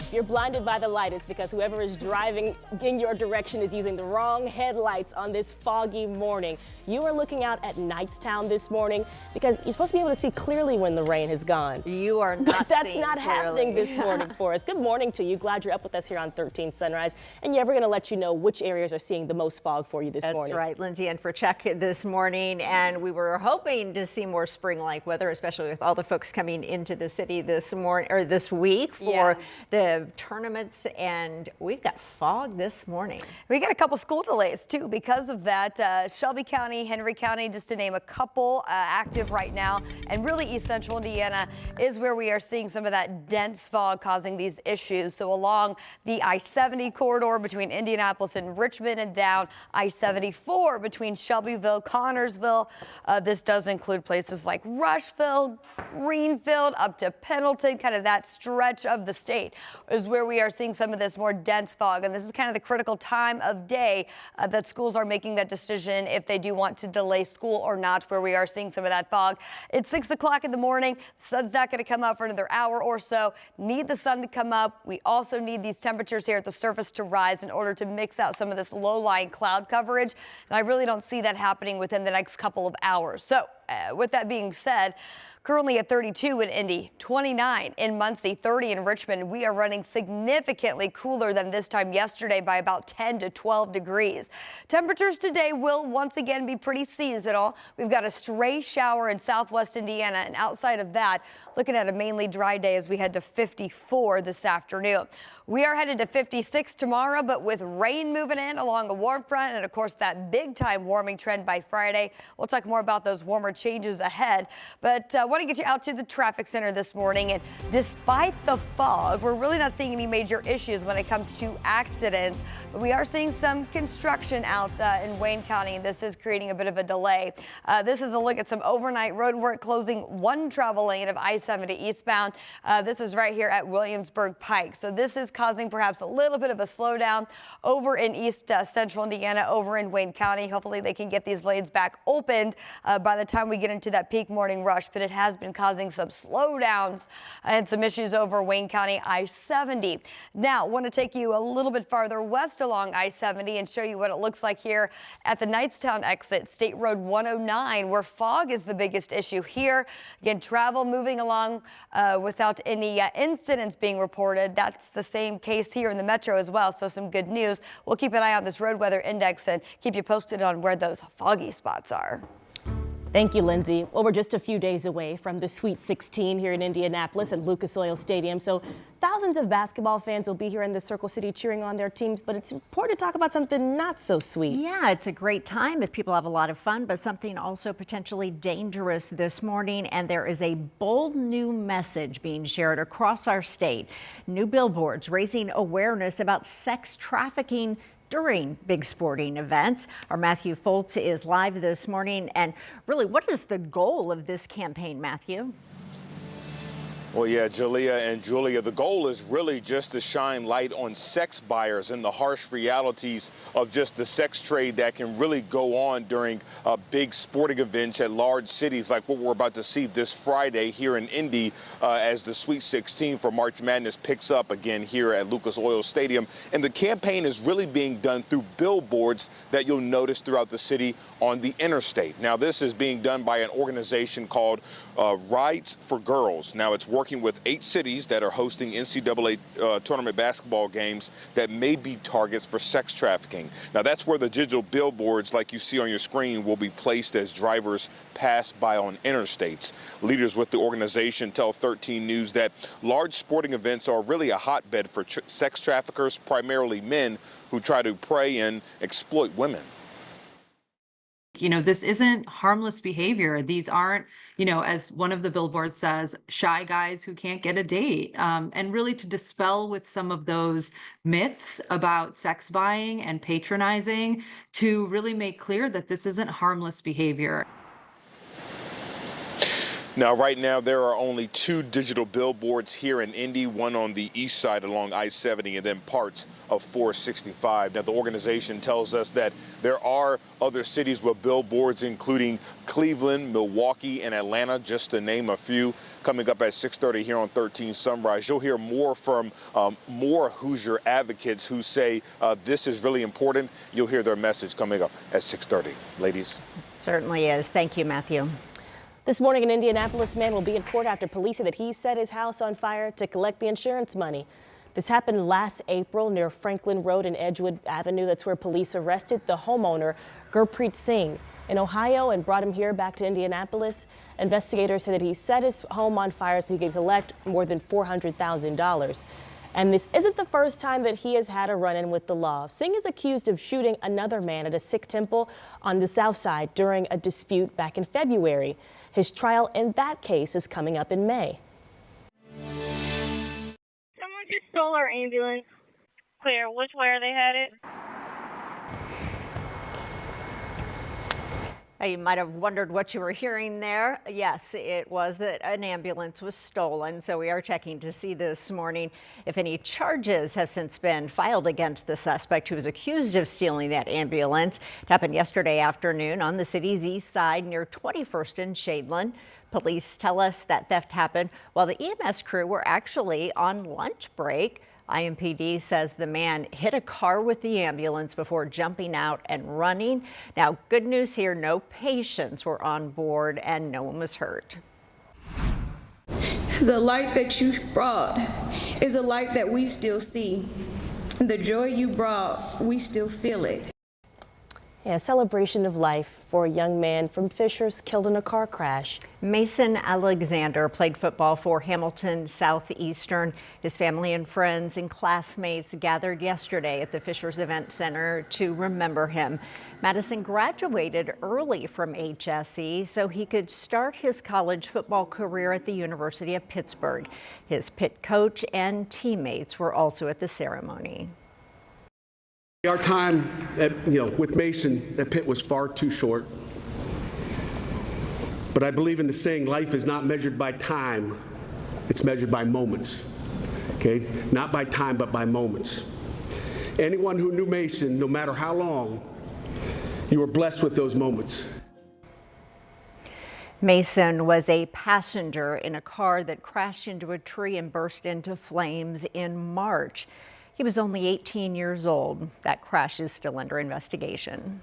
If you're blinded by the light, it's because whoever is driving in your direction is using the wrong headlights on this foggy morning. You are looking out at Knightstown this morning because you're supposed to be able to see clearly when the rain has gone. You are not But that's seeing not clearly. happening this morning for us. Good morning to you. Glad you're up with us here on 13 Sunrise. And yeah, we're going to let you know which areas are seeing the most fog for you this morning. That's right, Lindsay, and for check this morning. And we were hoping to see more spring-like weather, especially with all the folks coming into the city this morning or this week for the tournaments. And we've got fog this morning. We got a couple school delays too because of that. Shelby County, Henry County, just to name a couple, active right now. And really East Central Indiana is where we are seeing some of that dense fog causing these issues. So along the I-70 corridor between Indianapolis and Richmond and down I-74 between Shelbyville, Connorsville. This does include places like Rushville, Greenfield, up to Pendleton, kind of that stretch of the state is where we are seeing some of this more dense fog. And this is kind of the critical time of day that schools are making that decision if they do want to delay school or not, where we are seeing some of that fog. It's 6 o'clock in the morning. The sun's not going to come up for another hour or so. Need the sun to come up. We also need these temperatures here at the surface to rise in order to mix out some of this low-lying cloud coverage. And I really don't see that happening within the next couple of hours. So with that being said, currently at 32 in Indy, 29 in Muncie, 30 in Richmond. We are running significantly cooler than this time yesterday by about 10 to 12 degrees. Temperatures today will once again be pretty seasonal. We've got a stray shower in southwest Indiana, and outside of that, looking at a mainly dry day as we head to 54 this afternoon. We are headed to 56 tomorrow, but with rain moving in along a warm front and of course that big time warming trend by Friday. We'll talk more about those warmer changes ahead, but I want to get you out to the traffic center this morning. And despite the fog, we're really not seeing any major issues when it comes to accidents, but we are seeing some construction out in Wayne County, and this is creating a bit of a delay. This is a look at some overnight road work closing one travel lane of I-70 eastbound. This is right here at Williamsburg Pike. So this is causing perhaps a little bit of a slowdown over in East Central Indiana, over in Wayne County. Hopefully they can get these lanes back opened by the time we get into that peak morning rush, but it has been causing some slowdowns and some issues over Wayne County I-70. Now, I want to take you a little bit farther west along I-70 and show you what it looks like here at the Knightstown exit, State Road 109, where fog is the biggest issue here. Again, travel moving along without any incidents being reported. That's the same case here in the metro as well, so some good news. We'll keep an eye on this road weather index and keep you posted on where those foggy spots are. Thank you, Lindsay. Well, we're just a few days away from the Sweet 16 here in Indianapolis at Lucas Oil Stadium. So thousands of basketball fans will be here in the Circle City cheering on their teams. But it's important to talk about something not so sweet. Yeah, it's a great time if people have a lot of fun, but something also potentially dangerous this morning. And there is a bold new message being shared across our state. New billboards raising awareness about sex trafficking during big sporting events. Our Matthew Foltz is live this morning. And really, what is the goal of this campaign, Matthew? Well, yeah, Jalea and Julia, the goal is really just to shine light on sex buyers and the harsh realities of just the sex trade that can really go on during big sporting events at large cities like what we're about to see this Friday here in Indy as the Sweet 16 for March Madness picks up again here at Lucas Oil Stadium. And the campaign is really being done through billboards that you'll notice throughout the city on the interstate. Now, this is being done by an organization called Rides for Girls. Now, it's working with 8 cities that are hosting NCAA tournament basketball games that may be targets for sex trafficking. Now, that's where the digital billboards like you see on your screen will be placed as drivers pass by on interstates. Leaders with the organization tell 13 News that large sporting events are really a hotbed for sex traffickers, primarily men who try to prey and exploit women. You know, this isn't harmless behavior. These aren't, you know, as one of the billboards says, shy guys who can't get a date. And really to dispel with some of those myths about sex buying and patronizing, to really make clear that this isn't harmless behavior. Now, right now, there are only 2 digital billboards here in Indy, one on the east side along I-70 and then parts of 465. Now, the organization tells us that there are other cities with billboards, including Cleveland, Milwaukee, and Atlanta, just to name a few. Coming up at 6:30 here on 13 Sunrise, you'll hear more from more Hoosier advocates who say this is really important. You'll hear their message coming up at 6:30. Ladies. Certainly is. Thank you, Matthew. This morning, an Indianapolis man will be in court after police say that he set his house on fire to collect the insurance money. This happened last April near Franklin Road and Edgewood Avenue. That's where police arrested the homeowner, Gurpreet Singh, in Ohio and brought him here back to Indianapolis. Investigators say that he set his home on fire so he could collect more than $400,000. And this isn't the first time that he has had a run-in with the law. Singh is accused of shooting another man at a Sikh temple on the south side during a dispute back in February. His trial in that case is coming up in May. Someone just stole our ambulance. Clear. Which way are they headed? You might have wondered what you were hearing there. Yes, it was that an ambulance was stolen. So we are checking to see this morning if any charges have since been filed against the suspect who was accused of stealing that ambulance. It happened yesterday afternoon on the city's east side near 21st and Shadeland. Police tell us that theft happened while the EMS crew were actually on lunch break. IMPD says the man hit a car with the ambulance before jumping out and running. Now, good news here, no patients were on board and no one was hurt. The light that you brought is a light that we still see. The joy you brought, we still feel it. Yeah, a celebration of life for a young man from Fishers killed in a car crash. Mason Alexander played football for Hamilton Southeastern. His family and friends and classmates gathered yesterday at the Fishers Event Center to remember him. Madison graduated early from HSE so he could start his college football career at the University of Pittsburgh. His Pitt coach and teammates were also at the ceremony. Our time with Mason at Pitt was far too short. But I believe in the saying, life is not measured by time, it's measured by moments. Okay? Not by time, but by moments. Anyone who knew Mason, no matter how long, you were blessed with those moments. Mason was a passenger in a car that crashed into a tree and burst into flames in March. He was only 18 years old. That crash is still under investigation.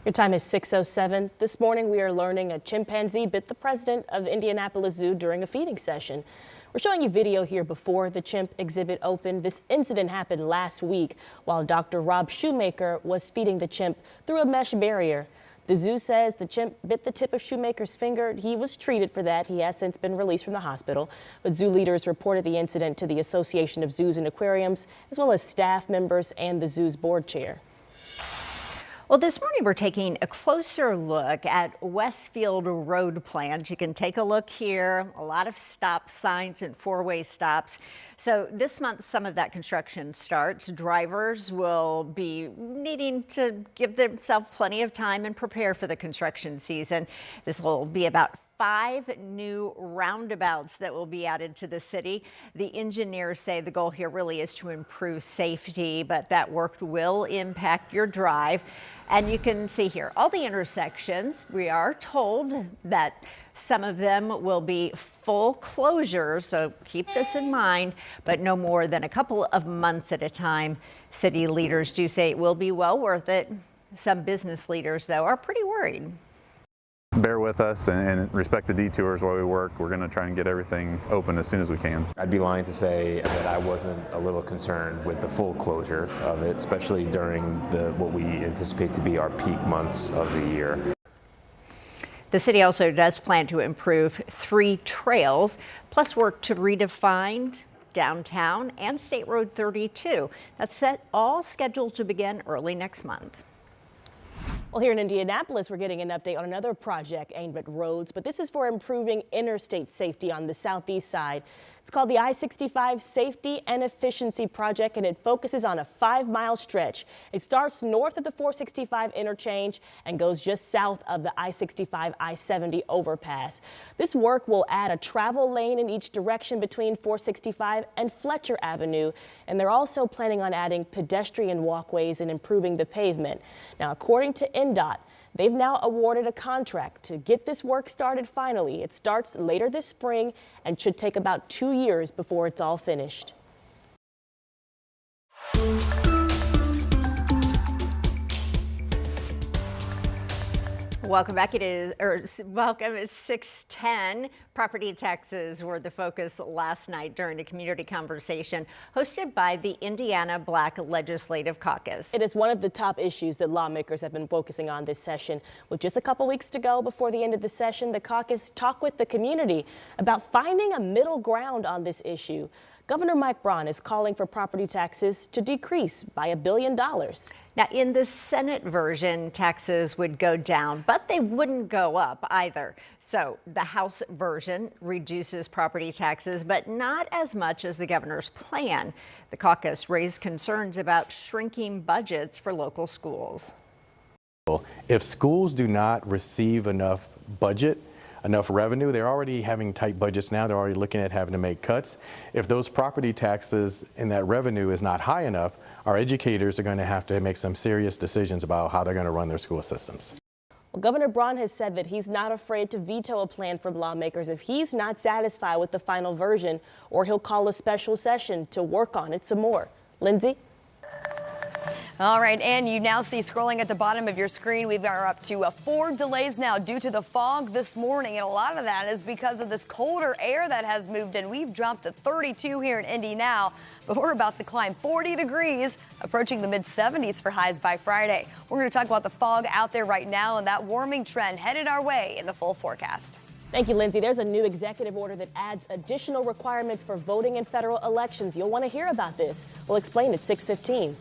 Your time is 6:07. This morning we are learning a chimpanzee bit the president of the Indianapolis Zoo during a feeding session. We're showing you video here before the chimp exhibit opened. This incident happened last week while Dr. Rob Shoemaker was feeding the chimp through a mesh barrier. The zoo says the chimp bit the tip of Shoemaker's finger. He was treated for that. He has since been released from the hospital. But zoo leaders reported the incident to the Association of Zoos and Aquariums, as well as staff members and the zoo's board chair. Well, this morning we're taking a closer look at Westfield road plans. You can take a look here, a lot of stop signs and four-way stops. So this month, some of that construction starts. Drivers will be needing to give themselves plenty of time and prepare for the construction season. This will be about 5 new roundabouts that will be added to the city. The engineers say the goal here really is to improve safety, but that work will impact your drive. And you can see here all the intersections. We are told that some of them will be full closures, so keep this in mind, but no more than a couple of months at a time. City leaders do say it will be well worth it. Some business leaders, though, are pretty worried. Bear with us and respect the detours while we work. We're going to try and get everything open as soon as we can. I'd be lying to say that I wasn't a little concerned with the full closure of it, especially during what we anticipate to be our peak months of the year. The city also does plan to improve 3 trails, plus work to redefine downtown and State Road 32. That's all scheduled to begin early next month. Well, here in Indianapolis, we're getting an update on another project aimed at roads, but this is for improving interstate safety on the southeast side. It's called the I-65 Safety and Efficiency Project, and it focuses on a 5-mile stretch. It starts north of the 465 interchange and goes just south of the I-65 I-70 overpass. This work will add a travel lane in each direction between 465 and Fletcher Avenue, and they're also planning on adding pedestrian walkways and improving the pavement. Now, according to NDOT, they've now awarded a contract to get this work started finally. It starts later this spring and should take about 2 years before it's all finished. Welcome back. Welcome. It's 6:10. Property taxes were the focus last night during a community conversation hosted by the Indiana Black Legislative Caucus. It is one of the top issues that lawmakers have been focusing on this session. With just a couple weeks to go before the end of the session, the caucus talked with the community about finding a middle ground on this issue. Governor Mike Braun is calling for property taxes to decrease by $1 billion. Now, in the Senate version, taxes would go down, but they wouldn't go up either. So the House version reduces property taxes, but not as much as the governor's plan. The caucus raised concerns about shrinking budgets for local schools. If schools do not receive enough revenue, they're already having tight budgets now. They're already looking at having to make cuts. If those property taxes and that revenue is not high enough, our educators are going to have to make some serious decisions about how they're going to run their school systems. Well, Governor Braun has said that he's not afraid to veto a plan from lawmakers if he's not satisfied with the final version, or he'll call a special session to work on it some more. Lindsay? All right, and you now see scrolling at the bottom of your screen, we've got up to 4 delays now due to the fog this morning, and a lot of that is because of this colder air that has moved in. We've dropped to 32 here in Indy now, but we're about to climb 40 degrees, approaching the mid-70s for highs by Friday. We're going to talk about the fog out there right now and that warming trend headed our way in the full forecast. Thank you, Lindsay. There's a new executive order that adds additional requirements for voting in federal elections. You'll want to hear about this. We'll explain at 6:15.